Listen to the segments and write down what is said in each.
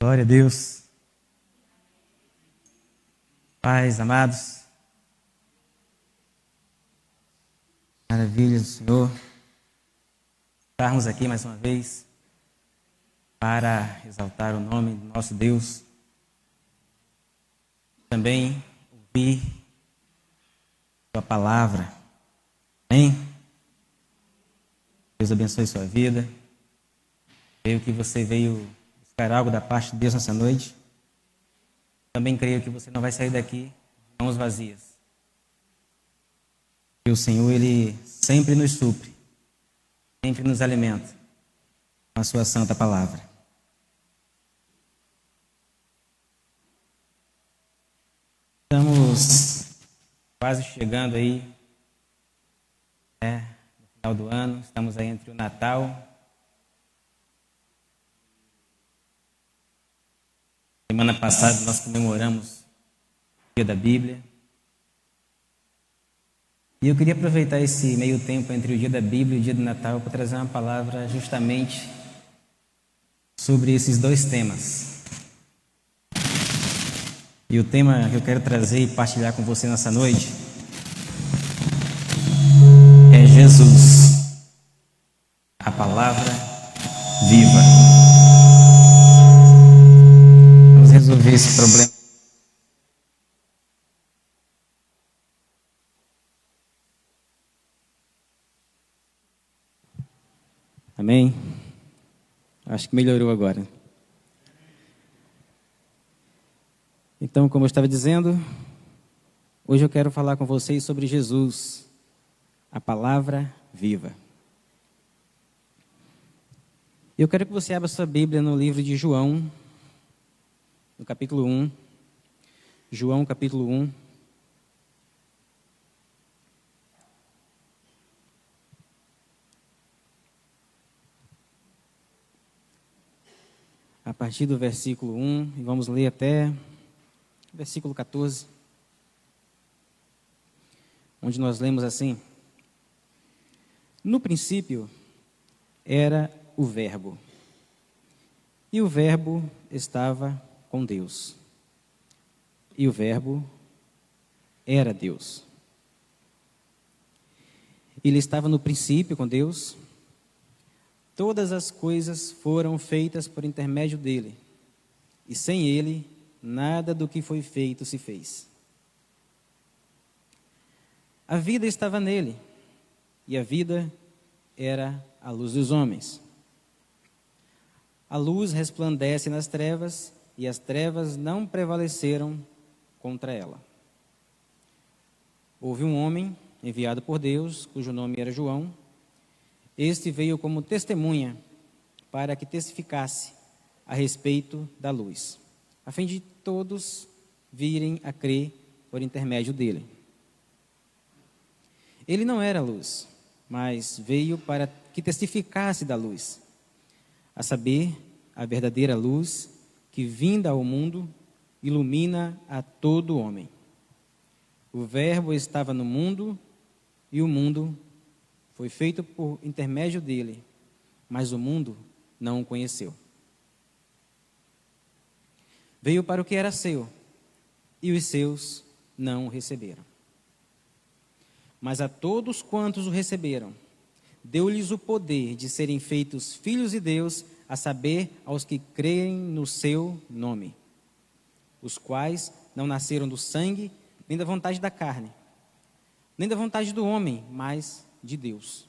Glória a Deus. Pais amados, maravilhas do Senhor, estarmos aqui mais uma vez para exaltar o nome do nosso Deus, também ouvir Sua palavra. Amém? Deus abençoe sua vida. Creio que você veio buscar algo da parte de Deus nessa noite. Também creio que você não vai sair daqui de mãos vazias. E o Senhor, Ele sempre nos supre, sempre nos alimenta com a Sua santa palavra. Estamos quase chegando aí, no final do ano. Estamos aí entre o Natal. Semana passada nós comemoramos o Dia da Bíblia. E eu queria aproveitar esse meio tempo entre o Dia da Bíblia e o Dia do Natal para trazer uma palavra justamente sobre esses dois temas. E o tema que eu quero trazer e partilhar com você nessa noite é Jesus, a palavra viva. Vamos resolver esse problema. Amém? Acho que melhorou agora. Então, como eu estava dizendo, hoje eu quero falar com vocês sobre Jesus, a palavra viva. Eu quero que você abra sua Bíblia no livro de João, no capítulo 1. João, capítulo 1. A partir do versículo 1, e vamos ler até o versículo 14, onde nós lemos assim: No princípio era o Verbo, e o Verbo estava com Deus, e o Verbo era Deus. Ele estava no princípio com Deus. Todas as coisas foram feitas por intermédio dele, e sem ele, nada do que foi feito se fez. A vida estava nele, e a vida era a luz dos homens. A luz resplandece nas trevas, e as trevas não prevaleceram contra ela. Houve um homem enviado por Deus, cujo nome era João. Este veio como testemunha para que testificasse a respeito da luz, a fim de todos virem a crer por intermédio dele. Ele não era luz, mas veio para que testificasse da luz, a saber, a verdadeira luz que, vinda ao mundo, ilumina a todo homem. O Verbo estava no mundo, e o mundo foi feito por intermédio dele, mas o mundo não o conheceu. Veio para o que era seu, e os seus não o receberam. Mas a todos quantos o receberam, deu-lhes o poder de serem feitos filhos de Deus, a saber, aos que creem no seu nome, os quais não nasceram do sangue, nem da vontade da carne, nem da vontade do homem, mas de Deus.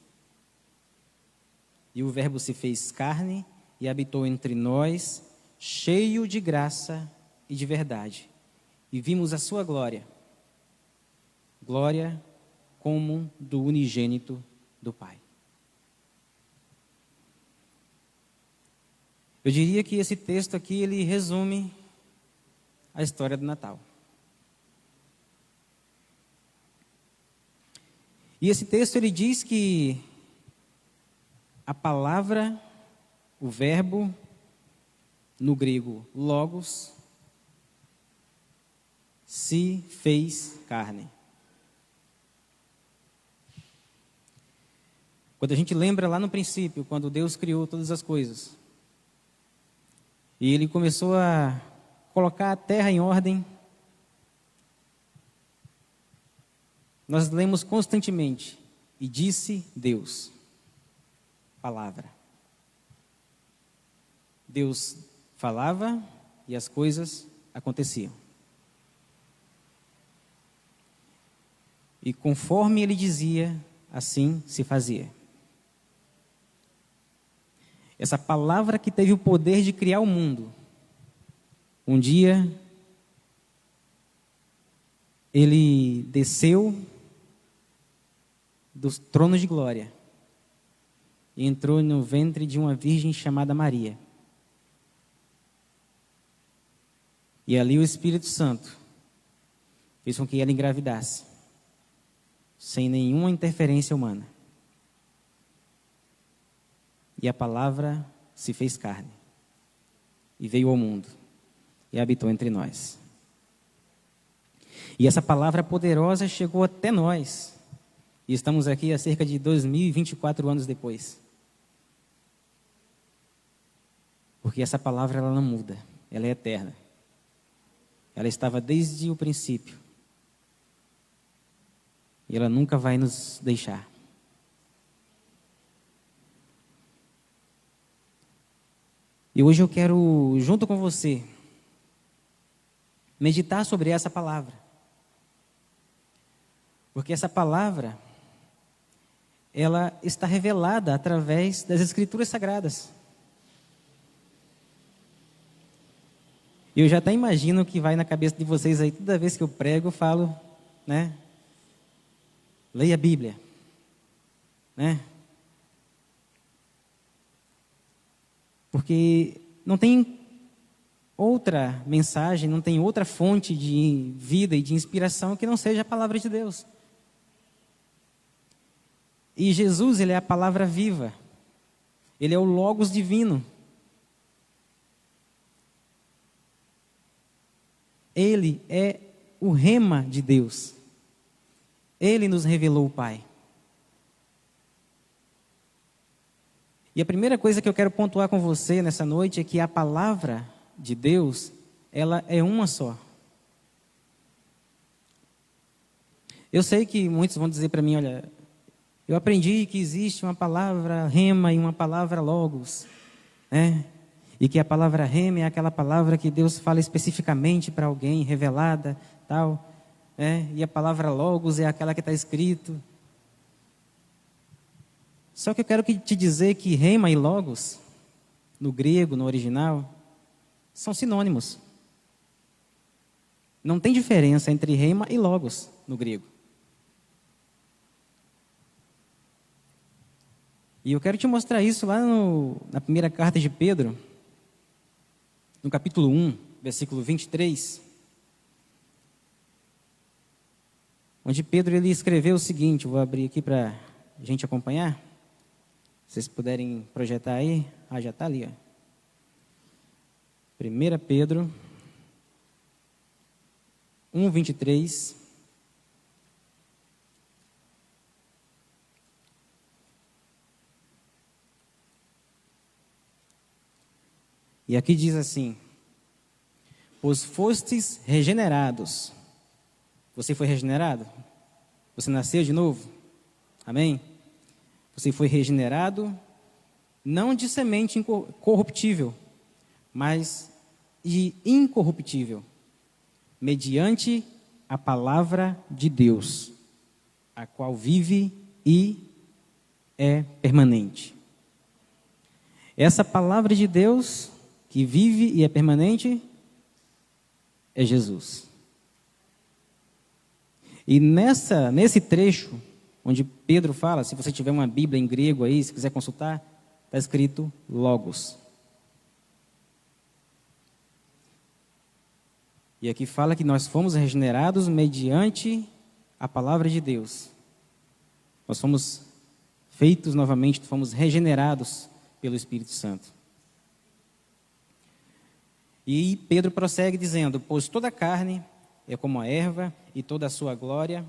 E o Verbo se fez carne e habitou entre nós, cheio de graça e de verdade. E vimos a sua glória, glória como do unigênito do Pai. Eu diria que esse texto aqui, ele resume a história do Natal. E esse texto, ele diz que a palavra, o verbo, no grego logos, se fez carne. Quando a gente lembra lá no princípio, quando Deus criou todas as coisas, e Ele começou a colocar a terra em ordem, nós lemos constantemente, e disse Deus, palavra. Deus falava e as coisas aconteciam. E conforme Ele dizia, assim se fazia. Essa palavra que teve o poder de criar o mundo, um dia, Ele desceu do trono de glória e entrou no ventre de uma virgem chamada Maria. E ali o Espírito Santo fez com que ela engravidasse, sem nenhuma interferência humana. E a palavra se fez carne e veio ao mundo e habitou entre nós. E essa palavra poderosa chegou até nós. E estamos aqui há cerca de 2024 anos depois. Porque essa palavra ela não muda, ela é eterna. Ela estava desde o princípio. E ela nunca vai nos deixar. E hoje eu quero, junto com você, meditar sobre essa palavra. Porque essa palavra, ela está revelada através das Escrituras Sagradas. E eu já até imagino o que vai na cabeça de vocês aí, toda vez que eu prego, eu falo, né? Leia a Bíblia, né? Porque não tem outra mensagem, não tem outra fonte de vida e de inspiração que não seja a palavra de Deus. E Jesus, Ele é a palavra viva. Ele é o Logos divino. Ele é o rema de Deus. Ele nos revelou o Pai. E a primeira coisa que eu quero pontuar com você nessa noite é que a palavra de Deus, ela é uma só. Eu sei que muitos vão dizer para mim, olha, eu aprendi que existe uma palavra rema e uma palavra logos, né? E que a palavra rema é aquela palavra que Deus fala especificamente para alguém, revelada, tal, né? E a palavra logos é aquela que está escrito. Só que eu quero te dizer que rema e logos, no grego, no original, são sinônimos. Não tem diferença entre rema e logos no grego. E eu quero te mostrar isso lá na primeira carta de Pedro, no capítulo 1, versículo 23, onde Pedro ele escreveu o seguinte, vou abrir aqui para a gente acompanhar. Se vocês puderem projetar aí, já está ali, ó. 1 Pedro 1, 23. E aqui diz assim: pois fostes regenerados. Você foi regenerado? Você nasceu de novo? Amém? Você foi regenerado, não de semente corruptível, mas de incorruptível, mediante a palavra de Deus, a qual vive e é permanente. Essa palavra de Deus, que vive e é permanente, é Jesus. E nesse trecho, onde Pedro fala, se você tiver uma Bíblia em grego aí, se quiser consultar, está escrito Logos. E aqui fala que nós fomos regenerados mediante a palavra de Deus. Nós fomos feitos novamente, fomos regenerados pelo Espírito Santo. E Pedro prossegue dizendo: pois toda carne é como a erva, e toda a sua glória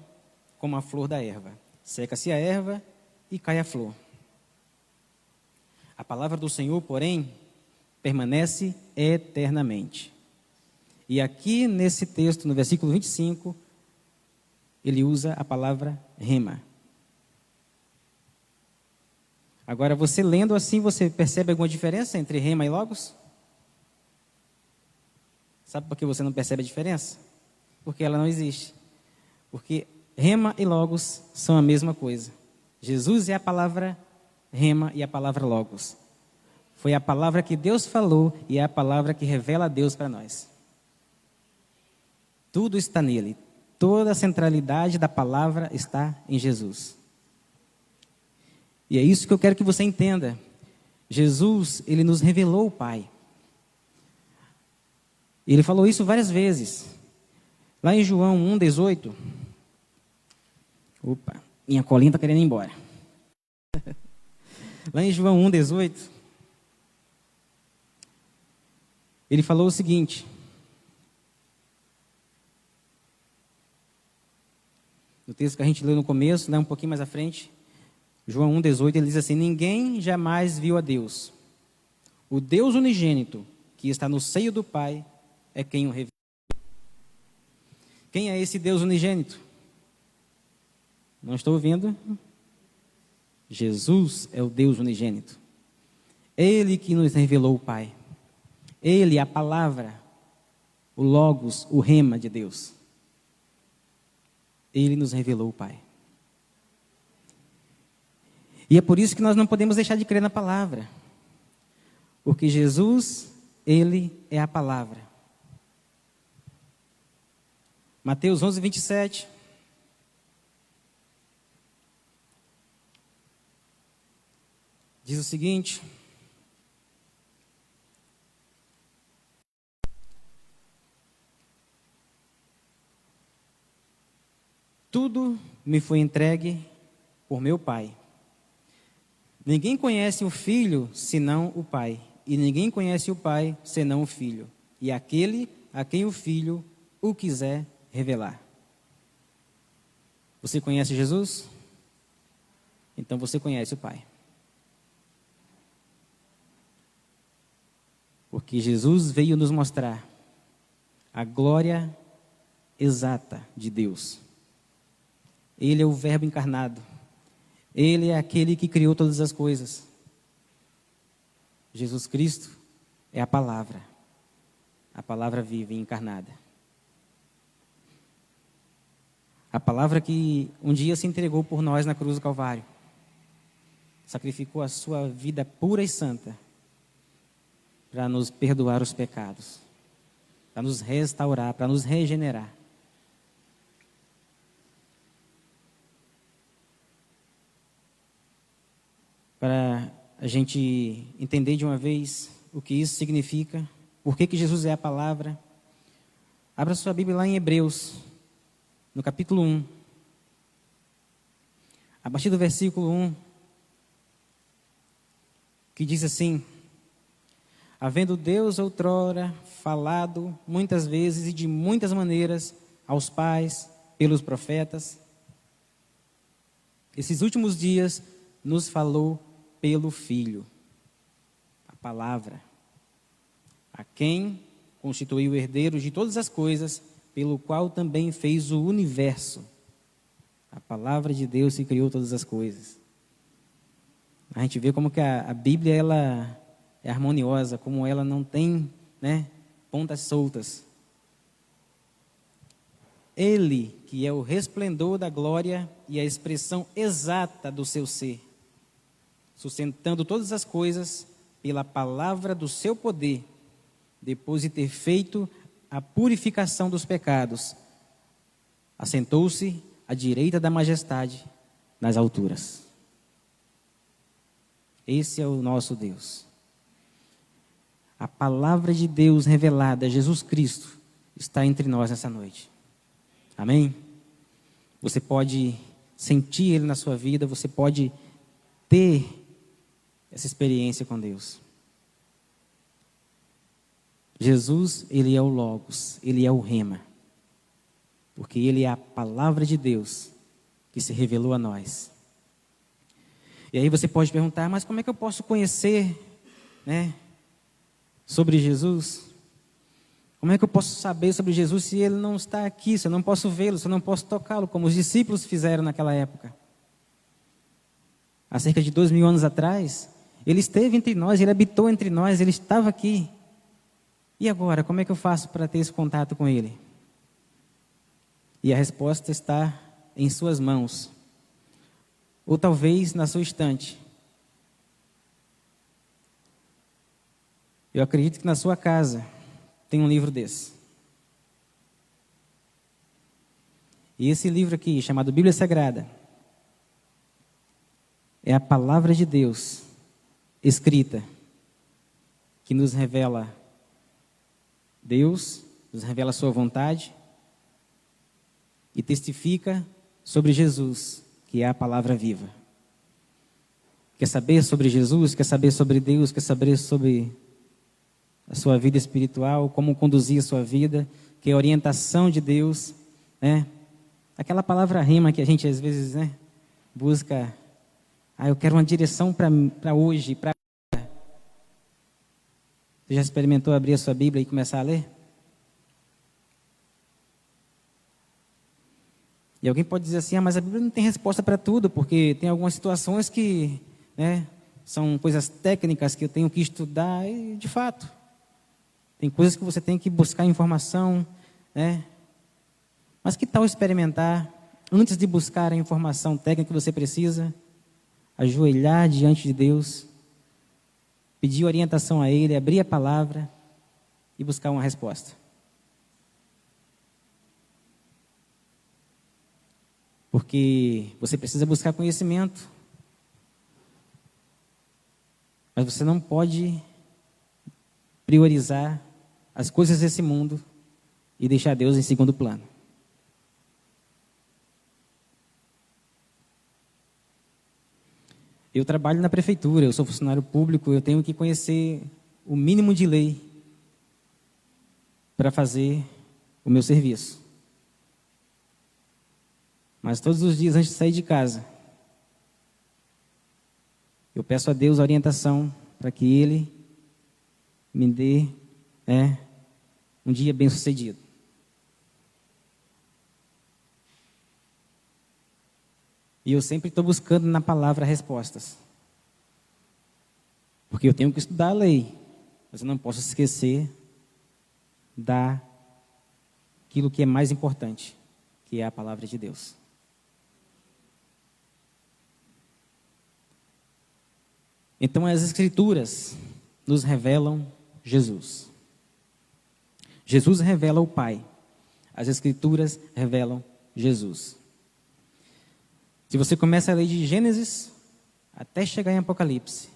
como a flor da erva. Seca-se a erva e cai a flor. A palavra do Senhor, porém, permanece eternamente. E aqui nesse texto, no versículo 25, ele usa a palavra rema. Agora, você lendo assim, você percebe alguma diferença entre rema e logos? Sabe por que você não percebe a diferença? Porque ela não existe. Porque rema e logos são a mesma coisa. Jesus é a palavra rema e a palavra logos. Foi a palavra que Deus falou e é a palavra que revela a Deus para nós. Tudo está nele. Toda a centralidade da palavra está em Jesus. E é isso que eu quero que você entenda. Jesus, ele nos revelou o Pai. Ele falou isso várias vezes. Lá em João 1,18. Opa, minha colinha está querendo ir embora. Lá em João 1,18. Ele falou o seguinte. No texto que a gente leu no começo, um pouquinho mais à frente. João 1,18, ele diz assim: ninguém jamais viu a Deus. O Deus unigênito, que está no seio do Pai, é quem o revelou. Quem é esse Deus unigênito? Não estou ouvindo. Jesus é o Deus unigênito. Ele que nos revelou o Pai. Ele é a palavra, o Logos, o Rema de Deus. Ele nos revelou o Pai. E é por isso que nós não podemos deixar de crer na palavra. Porque Jesus, ele é a palavra. Mateus 11:27. Diz o seguinte: tudo me foi entregue por meu Pai. Ninguém conhece o Filho senão o Pai, e ninguém conhece o Pai senão o Filho, e aquele a quem o Filho o quiser revelar. Você conhece Jesus? Então você conhece o Pai. Porque Jesus veio nos mostrar a glória exata de Deus. Ele é o Verbo encarnado. Ele é aquele que criou todas as coisas. Jesus Cristo é a palavra viva e encarnada. A palavra que um dia se entregou por nós na cruz do Calvário. Sacrificou a sua vida pura e santa para nos perdoar os pecados, para nos restaurar, para nos regenerar. Para a gente entender de uma vez o que isso significa, por que Jesus é a palavra, abra sua Bíblia lá em Hebreus, no capítulo 1. A partir do versículo 1, que diz assim: havendo Deus outrora falado muitas vezes e de muitas maneiras aos pais pelos profetas, esses últimos dias nos falou pelo Filho, a palavra, a quem constituiu o herdeiro de todas as coisas, pelo qual também fez o universo. A palavra de Deus que criou todas as coisas. A gente vê como que a Bíblia ela é harmoniosa, como ela não tem, pontas soltas. Ele, que é o resplendor da glória e a expressão exata do seu ser, sustentando todas as coisas pela palavra do seu poder, depois de ter feito a purificação dos pecados, assentou-se à direita da majestade nas alturas. Esse é o nosso Deus. A palavra de Deus revelada, Jesus Cristo, está entre nós nessa noite. Amém? Você pode sentir Ele na sua vida, você pode ter essa experiência com Deus. Jesus, Ele é o Logos, Ele é o Rema. porque ele é a palavra de Deus que se revelou a nós. E aí você pode perguntar, mas como é que eu posso conhecer, né, sobre Jesus? Como é que eu posso saber sobre Jesus se ele não está aqui, se eu não posso vê-lo, se eu não posso tocá-lo, como os discípulos fizeram naquela época? Há cerca de 2000 anos atrás, ele esteve entre nós, ele habitou entre nós, ele estava aqui. E agora, como é que eu faço para ter esse contato com ele? E a resposta está em suas mãos, ou talvez na sua estante. Eu acredito que na sua casa tem um livro desse. E esse livro aqui, chamado Bíblia Sagrada, é a palavra de Deus escrita, que nos revela Deus, nos revela a sua vontade e testifica sobre Jesus, que é a palavra viva. Quer saber sobre Jesus? Quer saber sobre Deus? Quer saber sobre a sua vida espiritual? Como conduzir a sua vida? Que é a orientação de Deus, né? Aquela palavra rema que a gente às vezes, né, busca. Eu quero uma direção para hoje, para... Você já experimentou abrir a sua Bíblia e começar a ler? E alguém pode dizer assim, mas a Bíblia não tem resposta para tudo, porque tem algumas situações que, né, são coisas técnicas que eu tenho que estudar, e de fato, tem coisas que você tem que buscar informação, né? Mas que tal experimentar, antes de buscar a informação técnica que você precisa, ajoelhar diante de Deus, pedir orientação a Ele, abrir a palavra e buscar uma resposta? Porque você precisa buscar conhecimento, mas você não pode priorizar as coisas desse mundo e deixar Deus em segundo plano. Eu trabalho na prefeitura, eu sou funcionário público, eu tenho que conhecer o mínimo de lei para fazer o meu serviço. Mas todos os dias antes de sair de casa, eu peço a Deus a orientação para que Ele me dê, um dia bem sucedido. E eu sempre estou buscando na palavra respostas. Porque eu tenho que estudar a lei, mas eu não posso esquecer daquilo que é mais importante, que é a palavra de Deus. Então as Escrituras nos revelam Jesus. Jesus revela o Pai. As Escrituras revelam Jesus. Se você começa a ler de Gênesis até chegar em Apocalipse,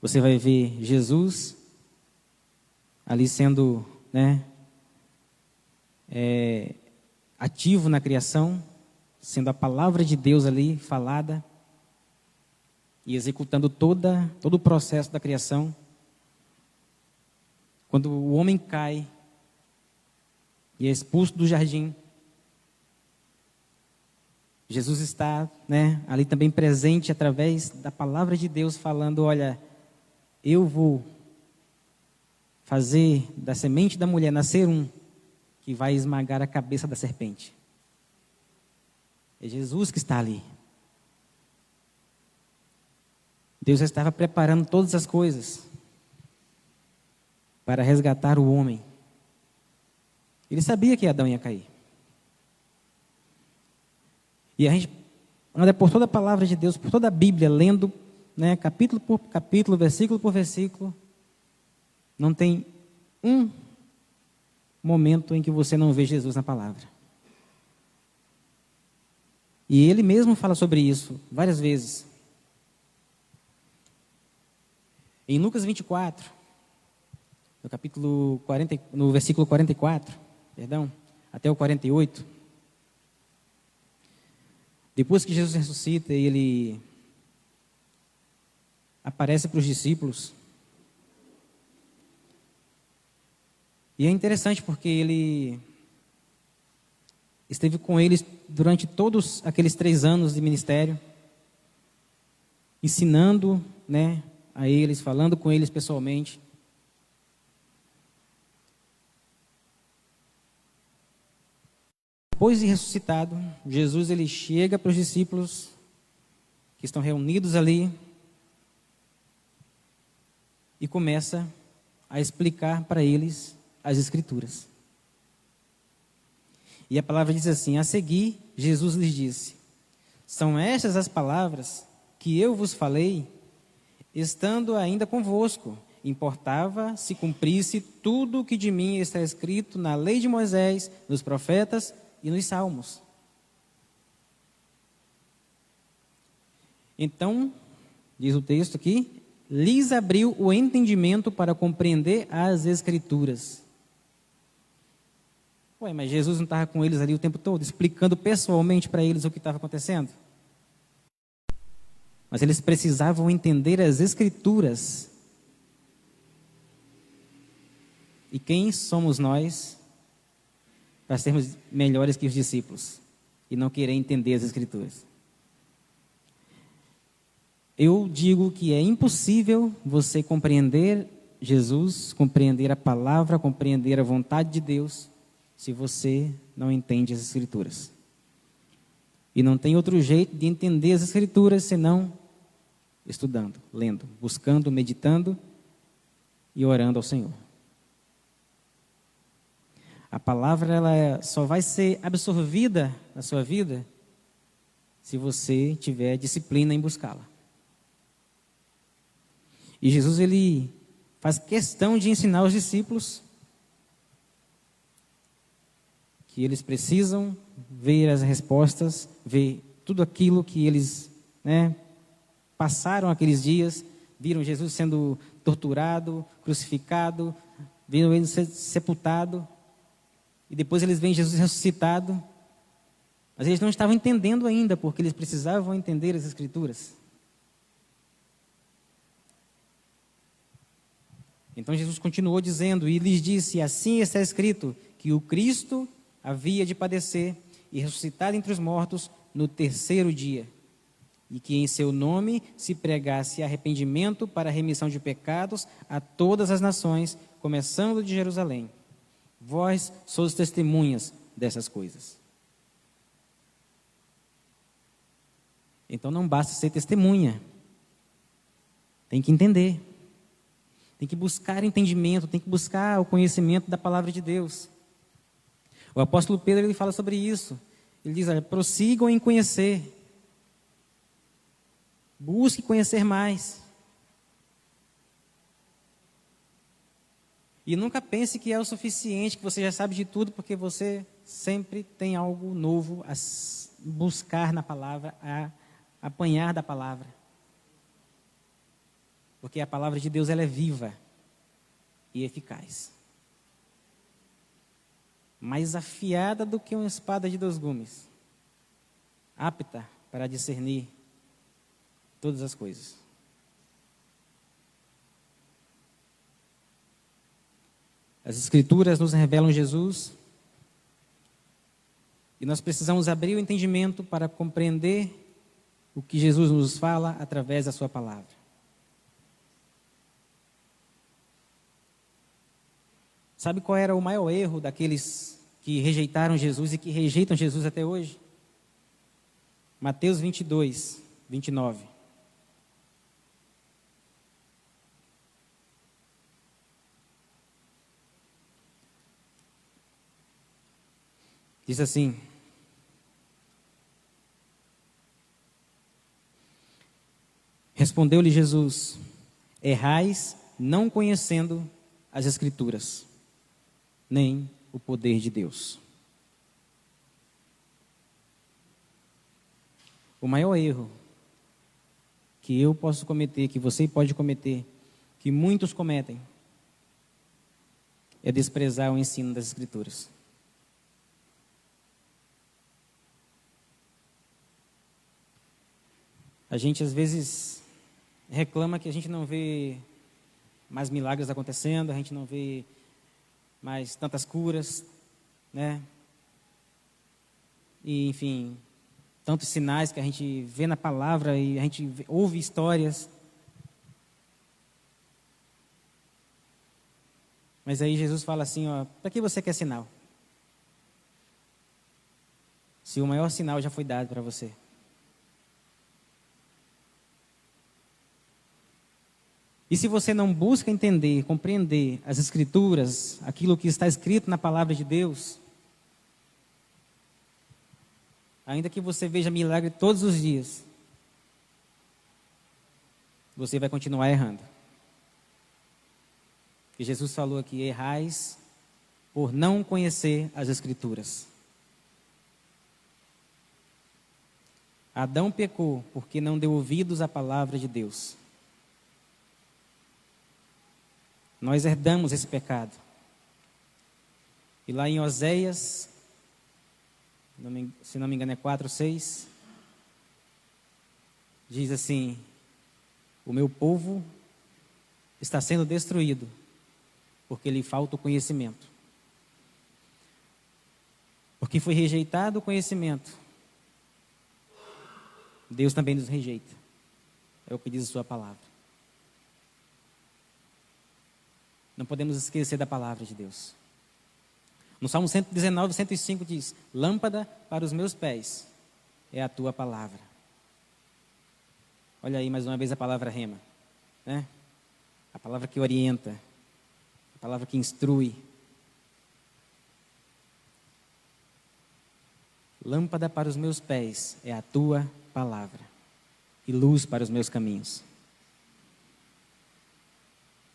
você vai ver Jesus ali sendo, ativo na criação, sendo a palavra de Deus ali falada e executando todo o processo da criação. Quando o homem cai e é expulso do jardim, Jesus está, ali também presente através da palavra de Deus, falando, olha, eu vou fazer da semente da mulher nascer um que vai esmagar a cabeça da serpente. É Jesus que está ali. Deus já estava preparando todas as coisas para resgatar o homem. Ele sabia que Adão ia cair. E a gente anda por toda a palavra de Deus, por toda a Bíblia, lendo, capítulo por capítulo, versículo por versículo. Não tem um momento em que você não vê Jesus na palavra. E ele mesmo fala sobre isso várias vezes. Em Lucas 24, no versículo 44, até o 48, depois que Jesus ressuscita, ele aparece para os discípulos. E é interessante porque ele esteve com eles durante todos aqueles 3 anos de ministério, ensinando, né, a eles, falando com eles pessoalmente. Depois de ressuscitado, Jesus ele chega para os discípulos que estão reunidos ali e começa a explicar para eles as Escrituras. E a palavra diz assim: a seguir, Jesus lhes disse: são estas as palavras que eu vos falei, estando ainda convosco. Importava se cumprisse tudo o que de mim está escrito na lei de Moisés, nos profetas e nos salmos. Então, diz o texto aqui, lhes abriu o entendimento para compreender as Escrituras. Ué, mas Jesus não estava com eles ali o tempo todo, explicando pessoalmente para eles o que estava acontecendo? Mas eles precisavam entender as Escrituras. E quem somos nós para sermos melhores que os discípulos e não querer entender as Escrituras? Eu digo que é impossível você compreender Jesus, compreender a palavra, compreender a vontade de Deus, se você não entende as Escrituras. E não tem outro jeito de entender as Escrituras senão estudando, lendo, buscando, meditando e orando ao Senhor. A palavra ela só vai ser absorvida na sua vida se você tiver disciplina em buscá-la. E Jesus ele faz questão de ensinar os discípulos que eles precisam ver as respostas, ver tudo aquilo que eles, passaram aqueles dias, viram Jesus sendo torturado, crucificado, viram ele ser sepultado, e depois eles veem Jesus ressuscitado, mas eles não estavam entendendo ainda, porque eles precisavam entender as Escrituras. Então Jesus continuou dizendo, e lhes disse: assim está escrito, que o Cristo havia de padecer e ressuscitar entre os mortos no 3º dia, e que em seu nome se pregasse arrependimento para a remissão de pecados a todas as nações, começando de Jerusalém. Vós sois testemunhas dessas coisas. Então não basta ser testemunha, tem que entender, tem que buscar entendimento, tem que buscar o conhecimento da palavra de Deus. O apóstolo Pedro ele fala sobre isso. Ele diz: olha, prossigam em conhecer. Busque conhecer mais. E nunca pense que é o suficiente, que você já sabe de tudo, porque você sempre tem algo novo a buscar na palavra, a apanhar da palavra. Porque a palavra de Deus ela é viva e eficaz. Mais afiada do que uma espada de 2 gumes, apta para discernir todas as coisas. As Escrituras nos revelam Jesus e nós precisamos abrir o entendimento para compreender o que Jesus nos fala através da sua palavra. Sabe qual era o maior erro daqueles que rejeitaram Jesus e que rejeitam Jesus até hoje? Mateus 22, 29. Diz assim: respondeu-lhe Jesus: errais não conhecendo as Escrituras, nem o poder de Deus. O maior erro que eu posso cometer, que você pode cometer, que muitos cometem, é desprezar o ensino das Escrituras. A gente às vezes reclama que a gente não vê mais milagres acontecendo, a gente não vê mais tantas curas, né? e, enfim, tantos sinais que a gente vê na palavra e a gente ouve histórias. Mas aí Jesus fala assim, ó, para que você quer sinal? Se o maior sinal já foi dado para você. E se você não busca entender, compreender as Escrituras, aquilo que está escrito na palavra de Deus, ainda que você veja milagre todos os dias, você vai continuar errando. Porque Jesus falou aqui, errais por não conhecer as Escrituras. Adão pecou porque não deu ouvidos à palavra de Deus. Nós herdamos esse pecado. E lá em Oséias, se não me engano é 4:6, diz assim, o meu povo está sendo destruído, porque lhe falta o conhecimento. Porque foi rejeitado o conhecimento, Deus também nos rejeita. É o que diz a sua palavra. Não podemos esquecer da palavra de Deus. No Salmo 119, 105 diz, lâmpada para os meus pés é a tua palavra. Olha aí mais uma vez a palavra rema, né? A palavra que orienta, a palavra que instrui. Lâmpada para os meus pés é a tua palavra e luz para os meus caminhos.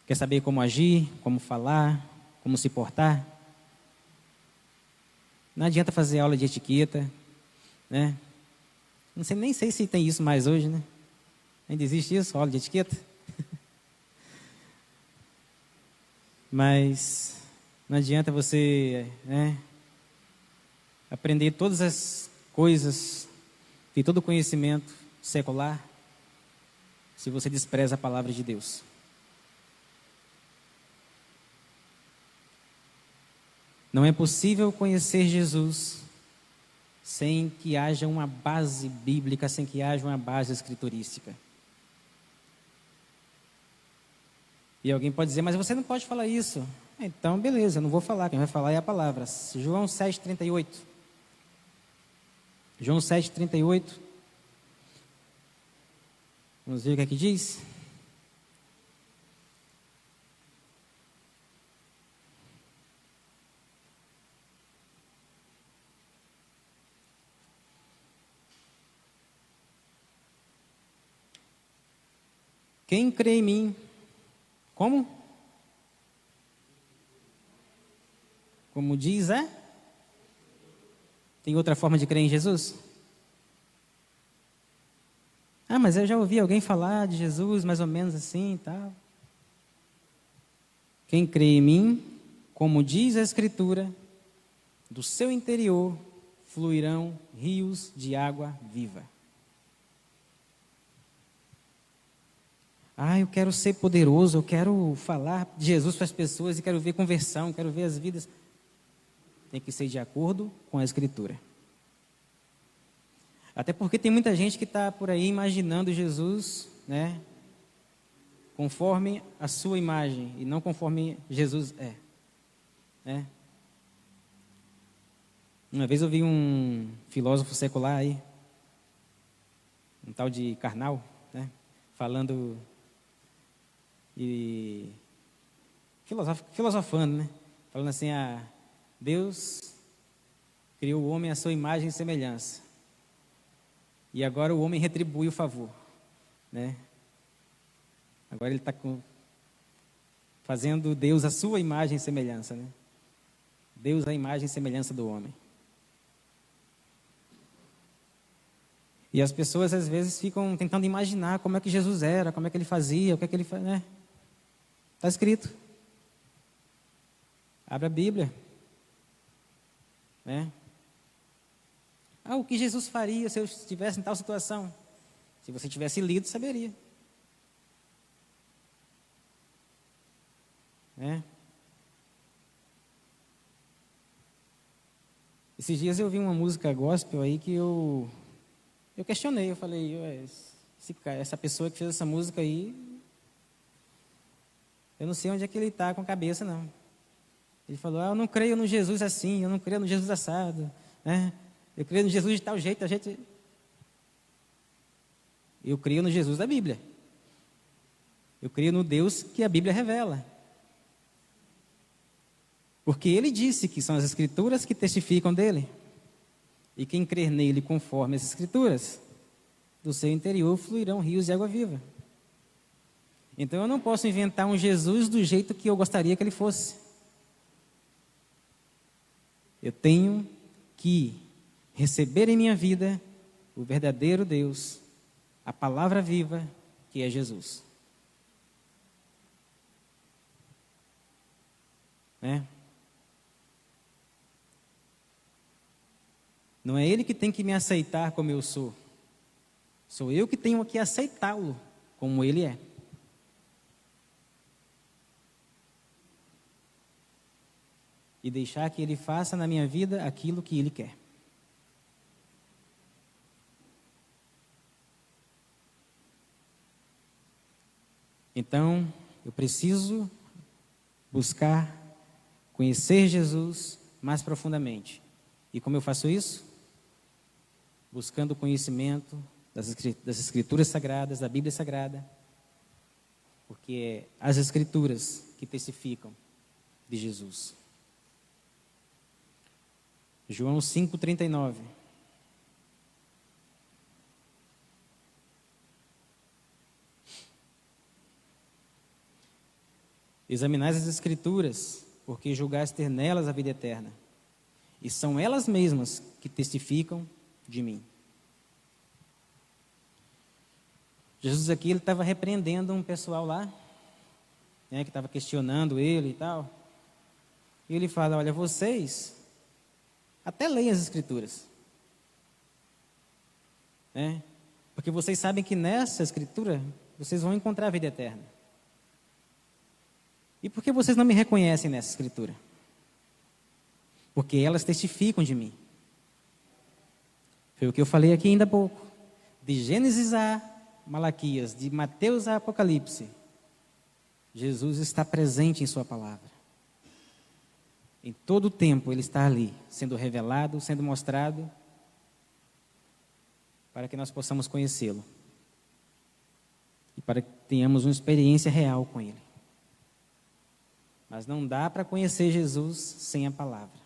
Quer saber como agir, como falar, como se portar? Não adianta fazer aula de etiqueta, né? Nem sei se tem isso mais hoje, né? Ainda existe isso, aula de etiqueta? Mas não adianta você, né, aprender todas as coisas, ter todo o conhecimento secular, se você despreza a palavra de Deus. Não é possível conhecer Jesus sem que haja uma base bíblica, sem que haja uma base escriturística. E alguém pode dizer, mas você não pode falar isso. Então, beleza, eu não vou falar, quem vai falar é a palavra. João 7,38. João 7,38. Vamos ver o que é que diz? Quem crê em mim, como? Como diz, Tem outra forma de crer em Jesus? Ah, mas eu já ouvi alguém falar de Jesus mais ou menos assim e tal. Quem crê em mim, como diz a Escritura, do seu interior fluirão rios de água viva. Ah, eu quero ser poderoso, eu quero falar de Jesus para as pessoas e quero ver conversão, quero ver as vidas. Tem que ser de acordo com a Escritura. Até porque tem muita gente que está por aí imaginando Jesus, né, conforme a sua imagem e não conforme Jesus é. Né? Uma vez eu vi um filósofo secular aí, um tal de Karnal, né, falando e filosofando, né, falando assim, Deus criou o homem à sua imagem e semelhança. E agora o homem retribui o favor, né? Agora ele está fazendo Deus a sua imagem e semelhança, né? Deus a imagem e semelhança do homem. E as pessoas às vezes ficam tentando imaginar como é que Jesus era, como é que ele fazia, o que é que ele faz, né? Está escrito. Abra a Bíblia, né? O que Jesus faria se eu estivesse em tal situação? Se você tivesse lido, saberia. Né? Esses dias eu vi uma música gospel aí que eu questionei, eu falei, "Ué, essa pessoa que fez essa música aí, eu não sei onde é que ele está com a cabeça, não. Ele falou, eu não creio no Jesus assim, eu não creio no Jesus assado, né? Eu creio no Jesus de tal jeito, a gente... Eu creio no Jesus da Bíblia. Eu creio no Deus que a Bíblia revela. Porque ele disse que são as Escrituras que testificam dele. E quem crer nele conforme as Escrituras, do seu interior fluirão rios de água viva. Então eu não posso inventar um Jesus do jeito que eu gostaria que ele fosse. Eu tenho que receber em minha vida o verdadeiro Deus, a palavra viva, que é Jesus. Né? Não é ele que tem que me aceitar como eu sou. Sou eu que tenho que aceitá-lo como ele é. E deixar que ele faça na minha vida aquilo que ele quer. Então, eu preciso buscar conhecer Jesus mais profundamente. E como eu faço isso? Buscando o conhecimento das Escrituras Sagradas, da Bíblia Sagrada, porque é as Escrituras que testificam de Jesus. João 5,39. Examinais as Escrituras, porque julgais ter nelas a vida eterna, e são elas mesmas que testificam de mim. Jesus aqui, ele estava repreendendo um pessoal lá, né, que estava questionando ele e tal. E ele fala, olha, vocês até leem as Escrituras, né? Porque vocês sabem que nessa Escritura vocês vão encontrar a vida eterna. E por que vocês não me reconhecem nessa Escritura? Porque elas testificam de mim. Foi o que eu falei aqui ainda há pouco. De Gênesis a Malaquias, de Mateus a Apocalipse, Jesus está presente em sua palavra. Em todo o tempo ele está ali, sendo revelado, sendo mostrado, para que nós possamos conhecê-lo. E para que tenhamos uma experiência real com ele. Mas não dá para conhecer Jesus sem a palavra,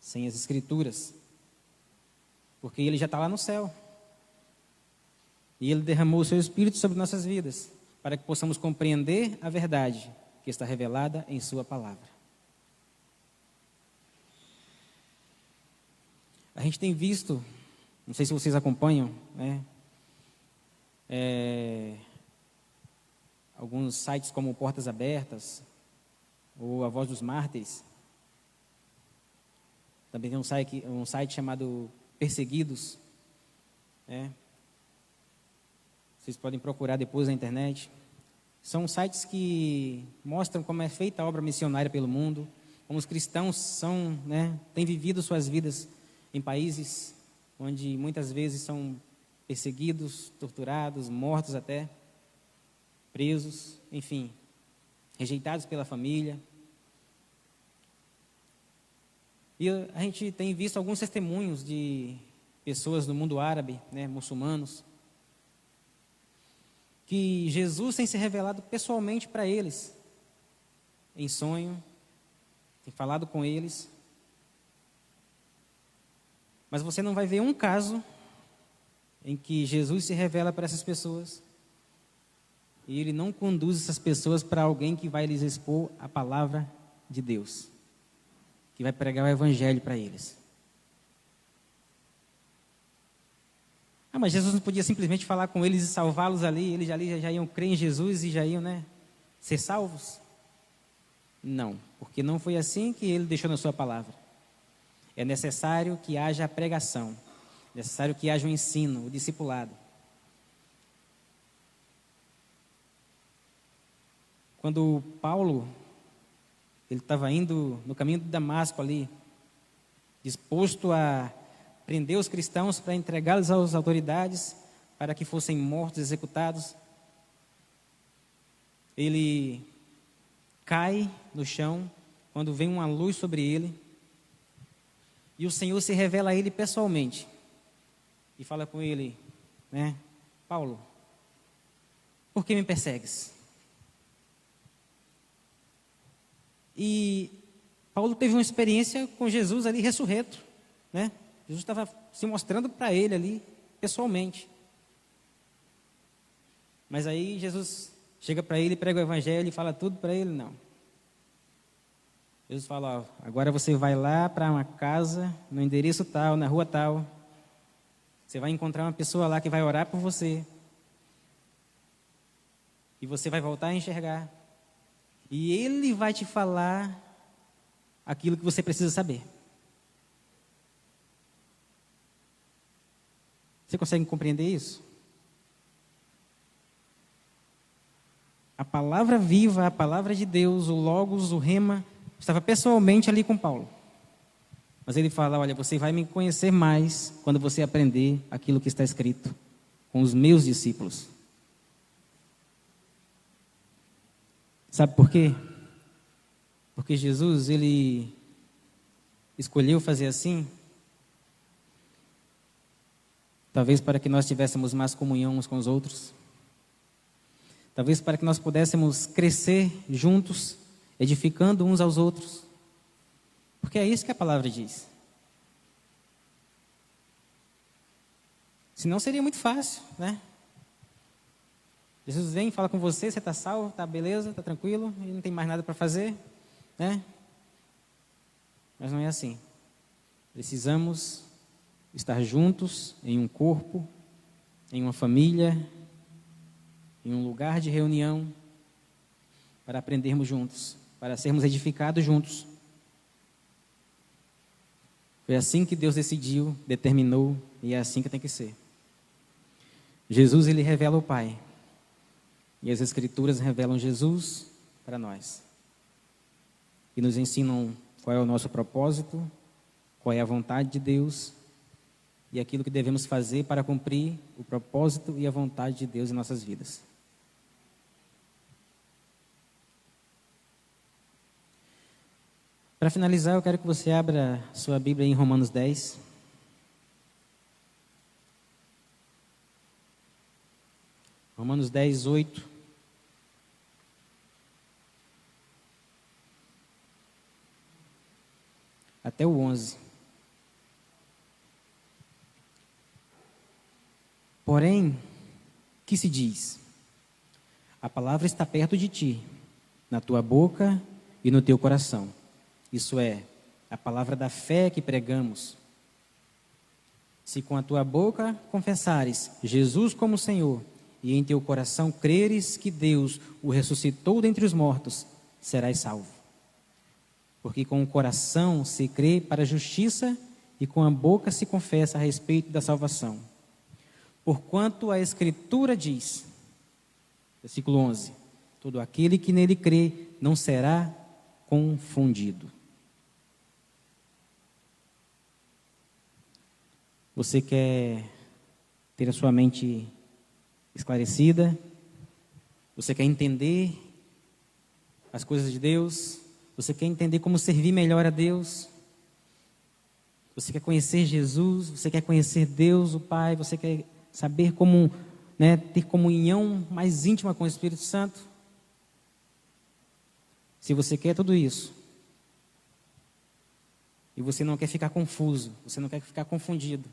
sem as Escrituras. Porque ele já está lá no céu. E ele derramou o seu Espírito sobre nossas vidas, para que possamos compreender a verdade que está revelada em sua palavra. A gente tem visto, não sei se vocês acompanham, né? Alguns sites como Portas Abertas, ou A Voz dos Mártires. Também tem um site chamado Perseguidos, né? Vocês podem procurar depois na internet. São sites que mostram como é feita a obra missionária pelo mundo, como os cristãos são, né, têm vivido suas vidas em países onde muitas vezes são perseguidos, torturados, mortos até, presos, enfim, rejeitados pela família. E a gente tem visto alguns testemunhos de pessoas do mundo árabe, né, muçulmanos, que Jesus tem se revelado pessoalmente para eles, em sonho, tem falado com eles. Mas você não vai ver um caso em que Jesus se revela para essas pessoas e ele não conduz essas pessoas para alguém que vai lhes expor a palavra de Deus, que vai pregar o evangelho para eles. Mas Jesus não podia simplesmente falar com eles e salvá-los ali, eles já iam crer em Jesus e já iam, né, ser salvos? Não, porque não foi assim que ele deixou na sua palavra. É necessário que haja a pregação, é necessário que haja o ensino, o discipulado. Quando Paulo, ele estava indo no caminho de Damasco ali, disposto a prender os cristãos para entregá-los às autoridades, para que fossem mortos, executados. Ele cai no chão quando vem uma luz sobre ele, e o Senhor se revela a ele pessoalmente e fala com ele, né? Paulo, por que me persegues? E Paulo teve uma experiência com Jesus ali ressurreto, né? Jesus estava se mostrando para ele ali pessoalmente. Mas aí Jesus chega para ele, prega o evangelho e fala tudo para ele, não. Jesus fala, ó, agora você vai lá para uma casa, no endereço tal, na rua tal. Você vai encontrar uma pessoa lá que vai orar por você. E você vai voltar a enxergar. E ele vai te falar aquilo que você precisa saber. Você consegue compreender isso? A palavra viva, a palavra de Deus, o Logos, o Rema, estava pessoalmente ali com Paulo. Mas ele fala, olha, você vai me conhecer mais quando você aprender aquilo que está escrito com os meus discípulos. Sabe por quê? Porque Jesus, ele escolheu fazer assim, talvez para que nós tivéssemos mais comunhão uns com os outros, talvez para que nós pudéssemos crescer juntos, edificando uns aos outros, porque é isso que a palavra diz. Senão seria muito fácil, né? Jesus vem, fala com você, você está salvo, está beleza, está tranquilo, e não tem mais nada para fazer, né? Mas não é assim. Precisamos estar juntos em um corpo, em uma família, em um lugar de reunião, para aprendermos juntos, para sermos edificados juntos. Foi assim que Deus decidiu, determinou, e é assim que tem que ser. Jesus, ele revela o Pai. E as Escrituras revelam Jesus para nós. E nos ensinam qual é o nosso propósito, qual é a vontade de Deus e aquilo que devemos fazer para cumprir o propósito e a vontade de Deus em nossas vidas. Para finalizar, eu quero que você abra sua Bíblia em Romanos 10. Romanos 10, 8. Até o 11. Porém, que se diz? A palavra está perto de ti, na tua boca e no teu coração. Isso é, a palavra da fé que pregamos. Se com a tua boca confessares Jesus como Senhor, e em teu coração creres que Deus o ressuscitou dentre os mortos, serás salvo. Porque com o coração se crê para a justiça, e com a boca se confessa a respeito da salvação. Porquanto a Escritura diz, versículo 11, todo aquele que nele crê não será confundido. Você quer ter a sua mente esclarecida? Você quer entender as coisas de Deus? Você quer entender como servir melhor a Deus? Você quer conhecer Jesus? Você quer conhecer Deus, o Pai? Você quer saber como, né, ter comunhão mais íntima com o Espírito Santo? Se você quer tudo isso, e você não quer ficar confuso, você não quer ficar confundido,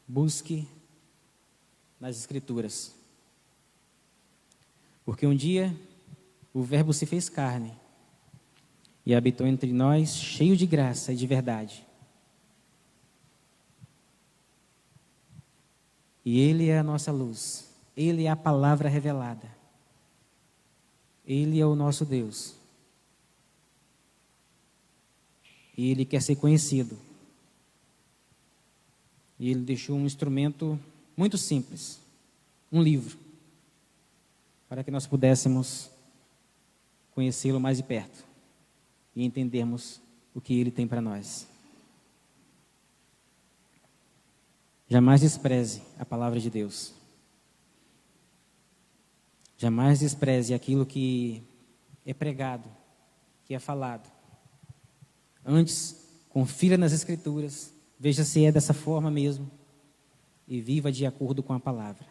busque nas Escrituras. Porque um dia o Verbo se fez carne e habitou entre nós, cheio de graça e de verdade. E Ele é a nossa luz, Ele é a palavra revelada, Ele é o nosso Deus. E Ele quer ser conhecido. E Ele deixou um instrumento muito simples, um livro, para que nós pudéssemos conhecê-lo mais de perto e entendermos o que Ele tem para nós. Jamais despreze a palavra de Deus. Jamais despreze aquilo que é pregado, que é falado. Antes, confira nas Escrituras, veja se é dessa forma mesmo e viva de acordo com a palavra.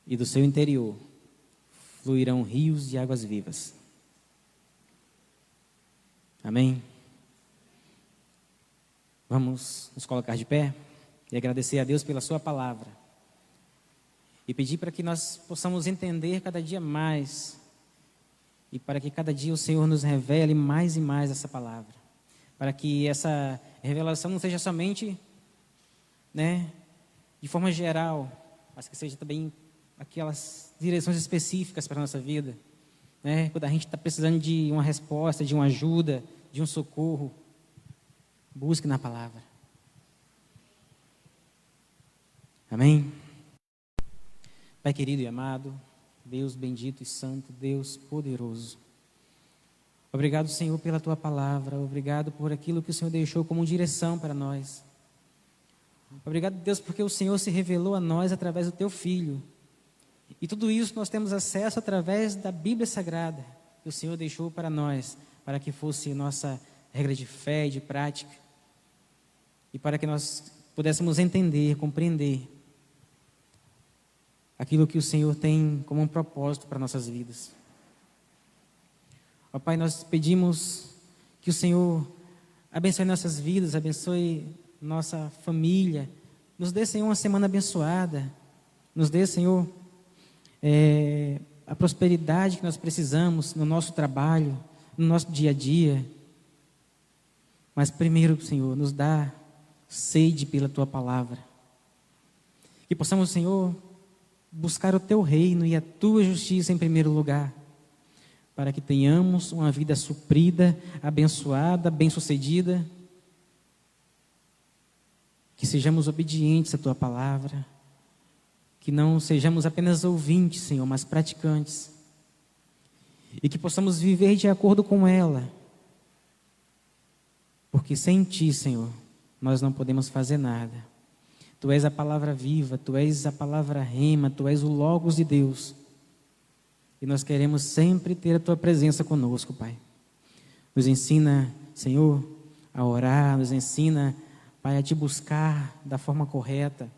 E do seu interior fluirão rios de águas vivas. Amém? Vamos nos colocar de pé e agradecer a Deus pela sua palavra. E pedir para que nós possamos entender cada dia mais. E para que cada dia o Senhor nos revele mais e mais essa palavra. Para que essa revelação não seja somente, de forma geral, mas que seja também aquelas direções específicas para a nossa vida. Quando a gente está precisando de uma resposta, de uma ajuda, de um socorro, busque na palavra. Amém? Pai querido e amado, Deus bendito e santo, Deus poderoso. Obrigado, Senhor, pela Tua palavra. Obrigado por aquilo que o Senhor deixou como direção para nós. Obrigado, Deus, porque o Senhor se revelou a nós através do Teu Filho. E tudo isso nós temos acesso através da Bíblia Sagrada, que o Senhor deixou para nós, para que fosse nossa regra de fé e de prática. E para que nós pudéssemos entender, compreender aquilo que o Senhor tem como um propósito para nossas vidas. Ó Pai, nós pedimos que o Senhor abençoe nossas vidas, abençoe nossa família, nos dê, Senhor, uma semana abençoada, nos dê, Senhor, a prosperidade que nós precisamos no nosso trabalho, no nosso dia a dia. Mas primeiro, Senhor, nos dá sede pela Tua palavra. Que possamos, Senhor, buscar o Teu reino e a Tua justiça em primeiro lugar, para que tenhamos uma vida suprida, abençoada, bem-sucedida, que sejamos obedientes à Tua palavra, que não sejamos apenas ouvintes, Senhor, mas praticantes, e que possamos viver de acordo com ela, porque sem Ti, Senhor, nós não podemos fazer nada. Tu és a palavra viva, Tu és a palavra rema, Tu és o Logos de Deus. E nós queremos sempre ter a Tua presença conosco, Pai. Nos ensina, Senhor, a orar, nos ensina, Pai, a Te buscar da forma correta,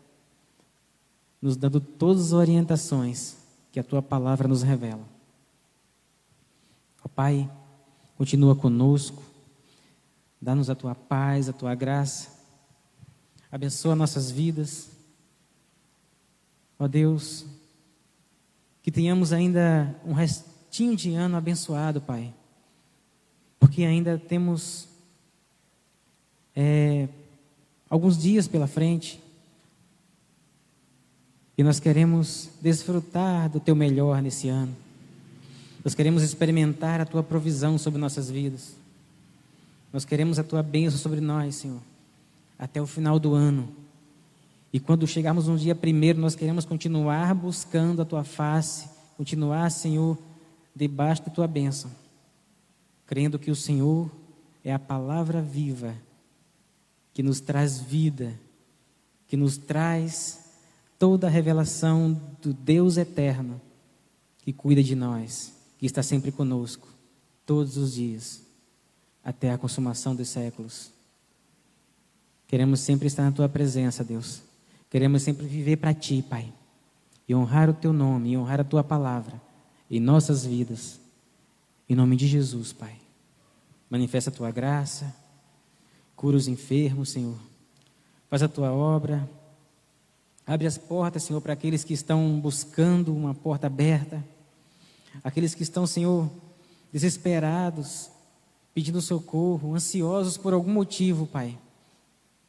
nos dando todas as orientações que a Tua palavra nos revela. Ó Pai, continua conosco, dá-nos a Tua paz, a Tua graça, abençoa nossas vidas. Ó Deus, que tenhamos ainda um restinho de ano abençoado, Pai, porque ainda temos alguns dias pela frente, e nós queremos desfrutar do Teu melhor nesse ano. Nós queremos experimentar a Tua provisão sobre nossas vidas. Nós queremos a Tua bênção sobre nós, Senhor, até o final do ano. E quando chegarmos no dia 1º, nós queremos continuar buscando a Tua face, continuar, Senhor, debaixo da Tua bênção, crendo que o Senhor é a palavra viva, que nos traz vida, que nos traz toda a revelação do Deus eterno, que cuida de nós, que está sempre conosco, todos os dias, até a consumação dos séculos. Queremos sempre estar na Tua presença, Deus. Queremos sempre viver para Ti, Pai, e honrar o Teu nome, e honrar a Tua palavra em nossas vidas. Em nome de Jesus, Pai. Manifesta a Tua graça, cura os enfermos, Senhor. Faz a Tua obra. Abre as portas, Senhor, para aqueles que estão buscando uma porta aberta. Aqueles que estão, Senhor, desesperados, pedindo socorro, ansiosos por algum motivo, Pai.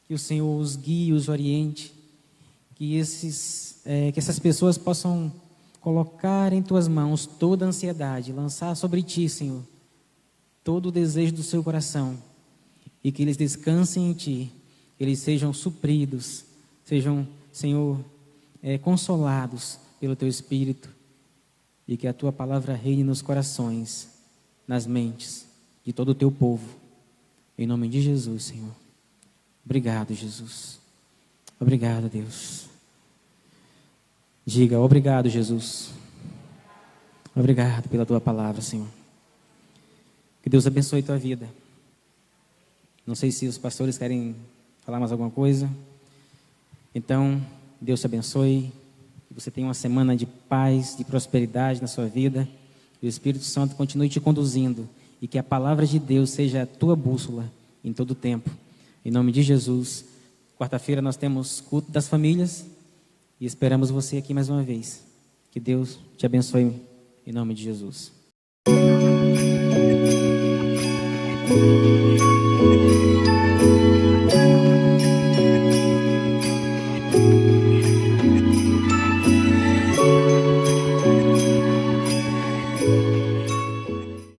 Que o Senhor os guie, os oriente. Que essas pessoas possam colocar em Tuas mãos toda a ansiedade, lançar sobre Ti, Senhor, todo o desejo do seu coração, e que eles descansem em Ti, que eles sejam supridos, sejam, Senhor, consolados pelo Teu Espírito, e que a Tua palavra reine nos corações, nas mentes, de todo o teu povo. Em nome de Jesus, Senhor. Obrigado, Jesus. Obrigado, Deus. Diga, obrigado, Jesus. Obrigado pela tua palavra, Senhor. Que Deus abençoe tua vida. Não sei se os pastores querem falar mais alguma coisa. Então, Deus te abençoe. Que você tenha uma semana de paz, de prosperidade na sua vida. Que o Espírito Santo continue te conduzindo. E que a palavra de Deus seja a tua bússola em todo o tempo. Em nome de Jesus. Quarta-feira nós temos culto das famílias. E esperamos você aqui mais uma vez. Que Deus te abençoe em nome de Jesus.